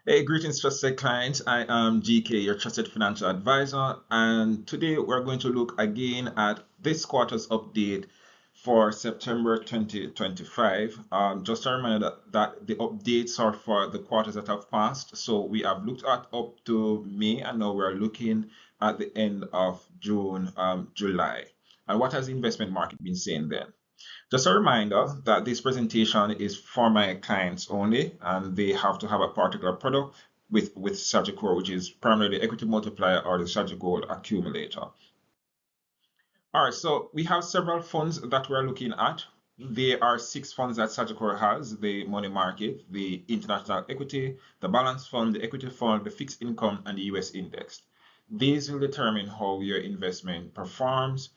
Hey, greetings, trusted clients. I am GK, your trusted financial advisor, and today we're going to look again at this quarter's update for September 2025. Just a reminder that the updates are for the quarters that have passed. So we have looked at up to May, and now we're looking at the end of June, July. And what has the investment market been saying then? Just a reminder that this presentation is for my clients only, and they have to have a particular product with Sagicor, which is primarily the equity multiplier or the Sagicor accumulator. All right, so we have several funds that we're looking at. There are six funds that Sagicor has: the money market, the international equity, the balance fund, the equity fund, the fixed income, and the US index. These will determine how your investment performs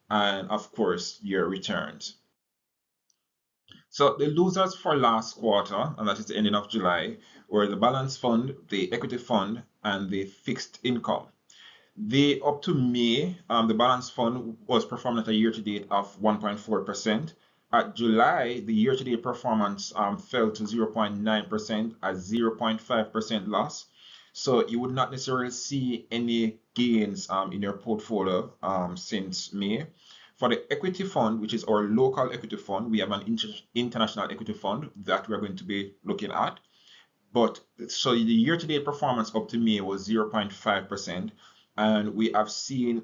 and, of course, your returns. So the losers for last quarter, and that is the ending of July, were the balance fund, the equity fund, and the fixed income. The up to May, the balance fund was performing at a year-to-date of 1.4%. At July, the year-to-date performance fell to 0.9% at 0.5% loss. So you would not necessarily see any gains in your portfolio since May. For the equity fund, which is our local equity fund, we have an international equity fund that we're going to be looking at. But so the year-to-date performance up to May was 0.5%, and we have seen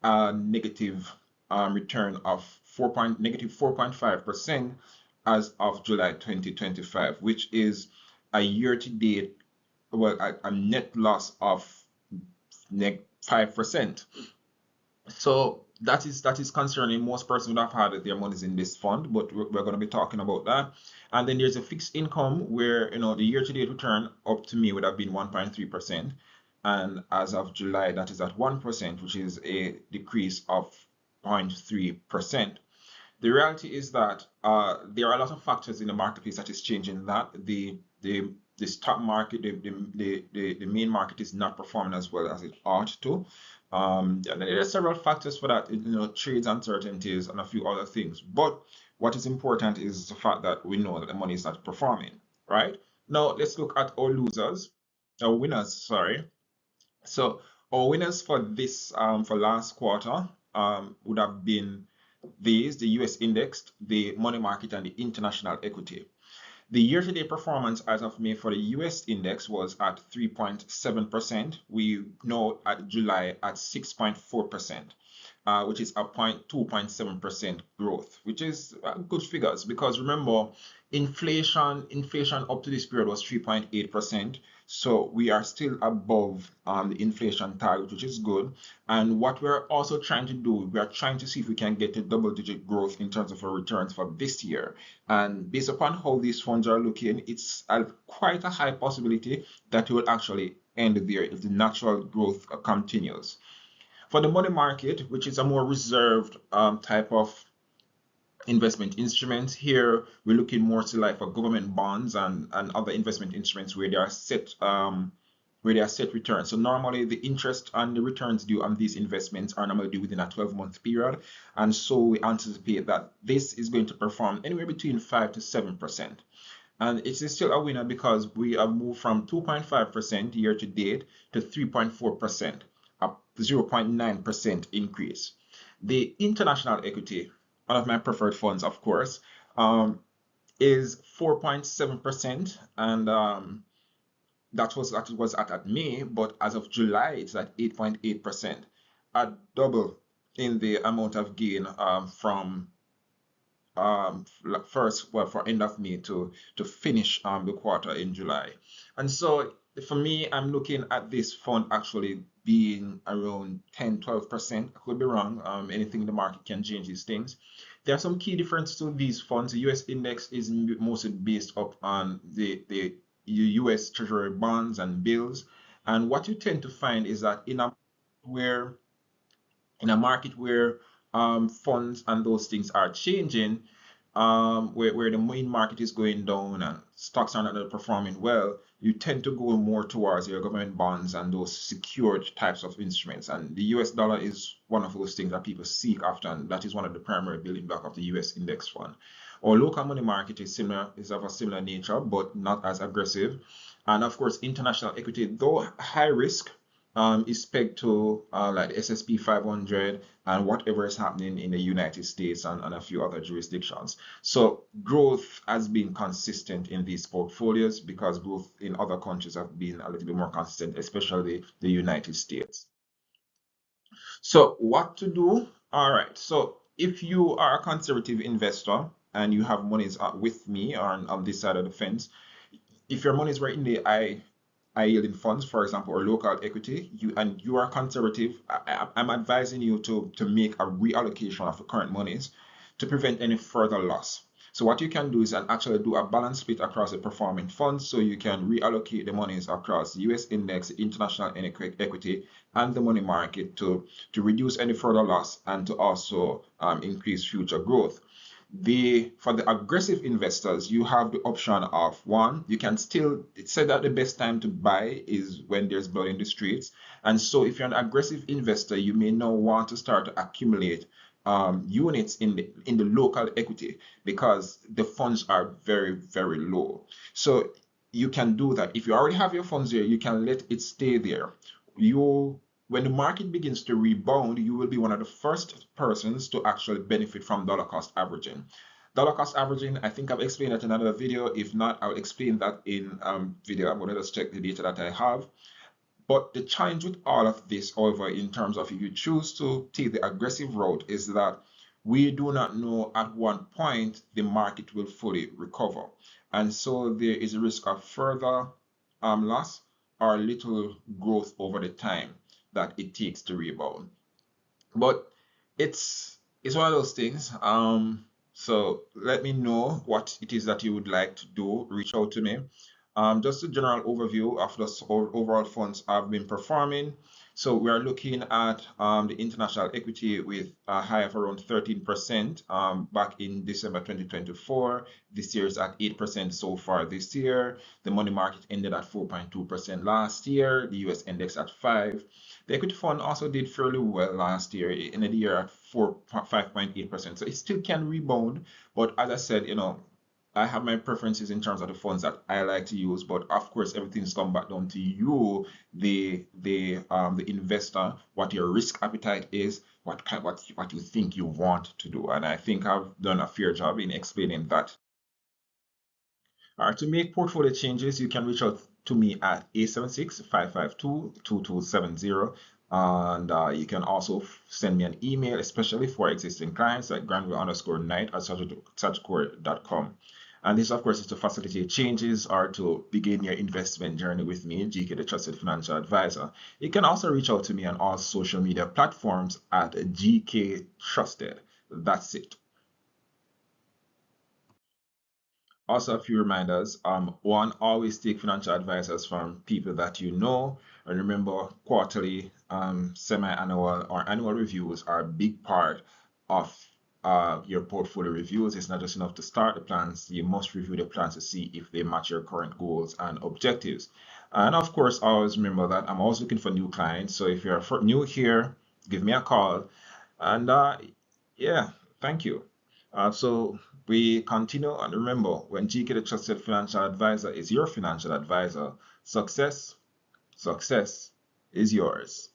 a negative return of negative 4.5% as of July 2025, which is a year-to-date, well, a net loss of 5%. So that is concerning. Most persons would have had their monies in this fund, but we're going to be talking about that. And then there's a fixed income where the year-to-date return up to me would have been 1.3%, and as of July that is at 1%, which is a decrease of 0.3%. The reality is that there are a lot of factors in the marketplace that is changing that. The stock market, the main market is not performing as well as it ought to. And there are several factors for that, trades uncertainties and a few other things. But what is important is the fact that we know that the money is not performing, right? Now let's look at our winners, sorry. So our winners for this for last quarter would have been the US index, the money market, and the international equity. The year-to-date performance as of May for the US index was at 3.7%. We know at July at 6.4%, which is a 2.7% growth, which is good figures because remember, inflation up to this period was 3.8%. So we are still above the inflation target, which is good. And what we're also trying to do, we are trying to see if we can get a double-digit growth in terms of our returns for this year. And based upon how these funds are looking, it's quite a high possibility that we will actually end there if the natural growth continues. For the money market, which is a more reserved type of investment instruments, here we're looking more to like for government bonds and other investment instruments where they are set returns. So normally the interest and the returns due on these investments are normally due within a 12-month period, and so we anticipate that this is going to perform anywhere between 5 to 7%. And it is still a winner because we have moved from 2.5% year to date to 3.4%, a 0.9% increase. The international equity, one of my preferred funds, of course, is 4.7%, and that was at May, but as of July, it's at 8.8%, a double in the amount of gain from for end of May to finish the quarter in July. And so for me, I'm looking at this fund actually being around 10-12%. I could be wrong. Anything in the market can change these things. There are some key differences to these funds. The US index is mostly based up on the US Treasury bonds and bills. And what you tend to find is that where in a market where funds and those things are changing, where the main market is going down and stocks are not performing well, you tend to go more towards your government bonds and those secured types of instruments. And the US dollar is one of those things that people seek after, and that is one of the primary building block of the US index fund. Our local money market is of a similar nature, but not as aggressive. And of course, international equity, though high risk, is pegged to like the S&P 500 and whatever is happening in the United States and a few other jurisdictions. So growth has been consistent in these portfolios because growth in other countries have been a little bit more consistent, especially the United States. So what to do? All right. So if you are a conservative investor and you have monies with me on this side of the fence, if your money is right in the high yielding funds, for example, or local equity, you are conservative, I'm advising you to make a reallocation of the current monies to prevent any further loss. So what you can do is actually do a balance split across the performing funds, so you can reallocate the monies across the US index, international equity, and the money market to reduce any further loss and to also increase future growth. For the aggressive investors, you have the option of one, you can still, it said that the best time to buy is when there's blood in the streets. And so if you're an aggressive investor, you may now want to start to accumulate units in the local equity because the funds are very, very low. So you can do that. If you already have your funds there, you can let it stay there. You When the market begins to rebound, you will be one of the first persons to actually benefit from dollar cost averaging. Dollar cost averaging, I think I've explained that in another video. If not, I'll explain that in video. I'm going to just check the data that I have. But the challenge with all of this, however, in terms of if you choose to take the aggressive route, is that we do not know at what point the market will fully recover. And so there is a risk of further loss or little growth over the time that it takes to rebound. But it's one of those things. So let me know what it is that you would like to do. Reach out to me. Just a general overview of the overall funds have been performing. So we are looking at the international equity with a high of around 13% back in December 2024. This year is at 8% so far this year. The money market ended at 4.2% last year. The US index at 5. The equity fund also did fairly well last year, in the year at 5.8%. So it still can rebound, but as I said, I have my preferences in terms of the funds that I like to use, but of course everything's come back down to you, the investor, what your risk appetite is, what you think you want to do. And I think I've done a fair job in explaining that. To make portfolio changes, you can reach out to me at 876-552-2270. And you can also send me an email, especially for existing clients, at granville_knight@sagicor.com. And this, of course, is to facilitate changes or to begin your investment journey with me, GK, the Trusted Financial Advisor. You can also reach out to me on all social media platforms at GK Trusted. That's it. Also, a few reminders. One, always take financial advisors from people that you know. And remember, quarterly, semi-annual, or annual reviews are a big part of your portfolio reviews. It's not just enough to start the plans. You must review the plans to see if they match your current goals and objectives. And of course, always remember that I'm always looking for new clients. So if you're new here, give me a call. And yeah, thank you. So we continue, and remember, when GK the Trusted Financial Advisor is your financial advisor, success is yours.